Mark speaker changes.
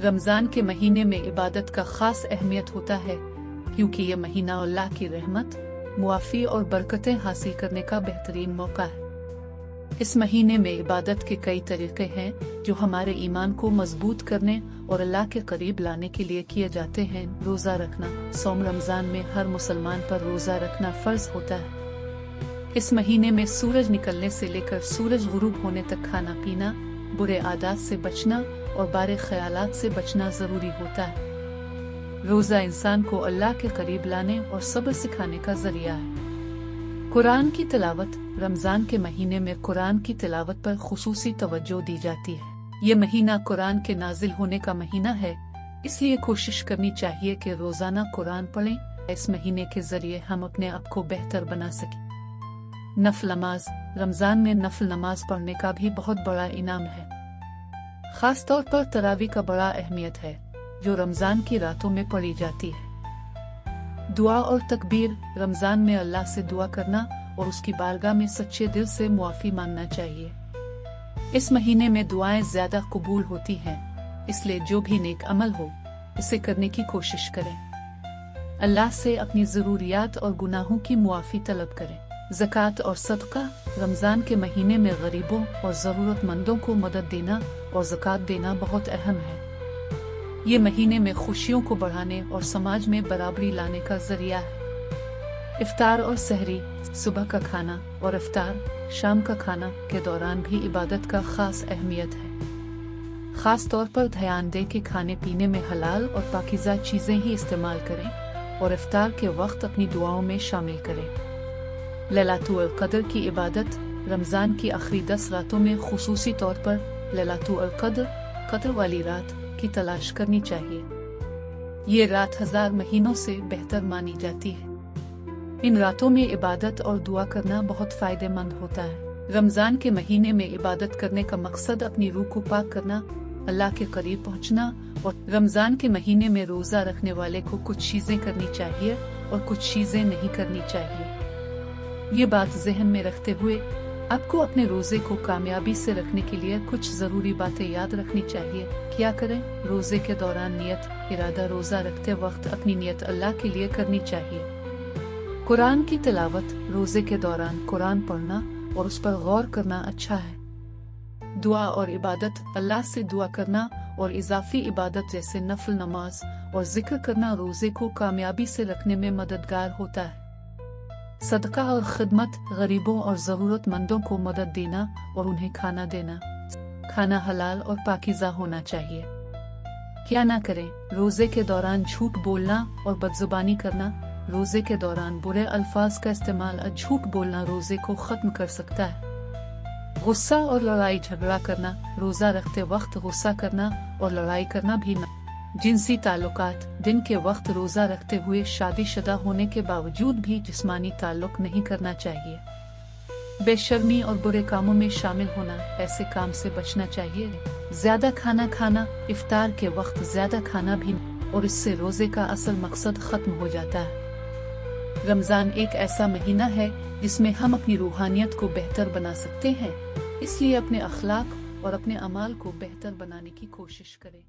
Speaker 1: रमज़ान के महीने में इबादत का ख़ास अहमियत होता है, क्योंकि ये महीना अल्लाह की रहमत, मुआफ़ी और बरकतें हासिल करने का बेहतरीन मौका है। इस महीने में इबादत के कई तरीक़े हैं जो हमारे ईमान को मजबूत करने और अल्लाह के करीब लाने के लिए किए जाते हैं। रोज़ा रखना। सौम रमज़ान में हर मुसलमान पर रोज़ा रखना फ़र्ज होता है। इस महीने में सूरज निकलने से लेकर सूरज गुरूब होने तक खाना पीना, बुरे आदात से बचना और बारे ख्यालात से बचना ज़रूरी होता है। रोज़ा इंसान को अल्लाह के करीब लाने और सब्र सिखाने का ज़रिया है। कुरान की तिलावत। रमज़ान के महीने में कुरान की तिलावत पर खुसूसी तवज्जो दी जाती है। ये महीना कुरान के नाजिल होने का महीना है, इसलिए कोशिश करनी चाहिए कि रोज़ाना कुरान पढ़ें। इस महीने के ज़रिए हम अपने आप को बेहतर बना सकें। नफल नमाज। रमज़ान में नफल नमाज पढ़ने का भी बहुत बड़ा इनाम है। ख़ास तौर पर तरावी का बड़ा अहमियत है, जो रमज़ान की रातों में पढ़ी जाती है। दुआ और तकबीर। रमज़ान में अल्लाह से दुआ करना और उसकी बारगाह में सच्चे दिल से मुआफ़ी मांगना चाहिए। इस महीने में दुआएं ज़्यादा कबूल होती हैं, इसलिए जो भी नेक अमल हो इसे करने की कोशिश करें। अल्लाह से अपनी ज़रूरियात और गुनाहों की मुआफ़ी तलब करें। ज़कात और सदका। रमज़ान के महीने में गरीबों और ज़रूरतमंदों को मदद देना और ज़कात देना बहुत अहम है। ये महीने में खुशियों को बढ़ाने और समाज में बराबरी लाने का ज़रिया है। इफ्तार और सहरी। सुबह का खाना और इफ्तार, शाम का खाना के दौरान भी इबादत का ख़ास अहमियत है। ख़ास तौर पर ध्यान दें कि खाने पीने में हलाल और पाकीज़ा चीज़ें ही इस्तेमाल करें और इफ्तार के वक्त अपनी दुआओं में शामिल करें। लैलातुल क़द्र की इबादत। रमज़ान की आखिरी 10 रातों में खुसूसी तौर पर लैलातुल क़द्र, क़द्र वाली रात की तलाश करनी चाहिए। ये रात 1000 महीनों से बेहतर मानी जाती है। इन रातों में इबादत और दुआ करना बहुत फ़ायदेमंद होता है। रमज़ान के महीने में इबादत करने का मकसद अपनी रूह को पाक करना, अल्लाह के करीब पहुँचना और रमज़ान के महीने में रोज़ा रखने वाले को कुछ चीज़ें करनी चाहिए और कुछ चीज़ें नहीं करनी चाहिए। ये बात जहन में रखते हुए आपको अपने रोज़े को कामयाबी से रखने के लिए कुछ ज़रूरी बातें याद रखनी चाहिए। क्या करें? रोज़े के दौरान नियत इरादा। रोज़ा रखते वक्त अपनी नियत अल्लाह के लिए करनी चाहिए। कुरान की तिलावत। रोज़े के दौरान कुरान पढ़ना और उस पर गौर करना अच्छा है। दुआ और इबादत। अल्लाह से दुआ करना और इजाफी इबादत जैसे नफल नमाज और जिक्र करना रोज़े को कामयाबी से रखने में मददगार होता है। सदका और खिदमत। गरीबों और ज़रूरतमंदों को मदद देना और उन्हें खाना देना। खाना हलाल और पाकीज़ा होना चाहिए। क्या ना करें? रोज़े के दौरान झूठ बोलना और बदजुबानी करना। रोज़े के दौरान बुरे अल्फाज का इस्तेमाल और झूठ बोलना रोज़े को ख़त्म कर सकता है। गुस्सा और लड़ाई झगड़ा करना। रोज़ा रखते वक्त गुस्सा करना और लड़ाई करना भी ना। जिनसी ताल्लुकात। दिन के वक्त रोज़ा रखते हुए शादीशुदा होने के बावजूद भी जिस्मानी ताल्लुक नहीं करना चाहिए। बेशर्मी और बुरे कामों में शामिल होना, ऐसे काम से बचना चाहिए। ज़्यादा खाना खाना। इफ्तार के वक्त ज़्यादा खाना भी, और इससे रोज़े का असल मकसद ख़त्म हो जाता है। रमज़ान एक ऐसा महीना है जिसमें हम अपनी रूहानियत को बेहतर बना सकते हैं, इसलिए अपने अखलाक और अपने अमाल को बेहतर बनाने की कोशिश करें।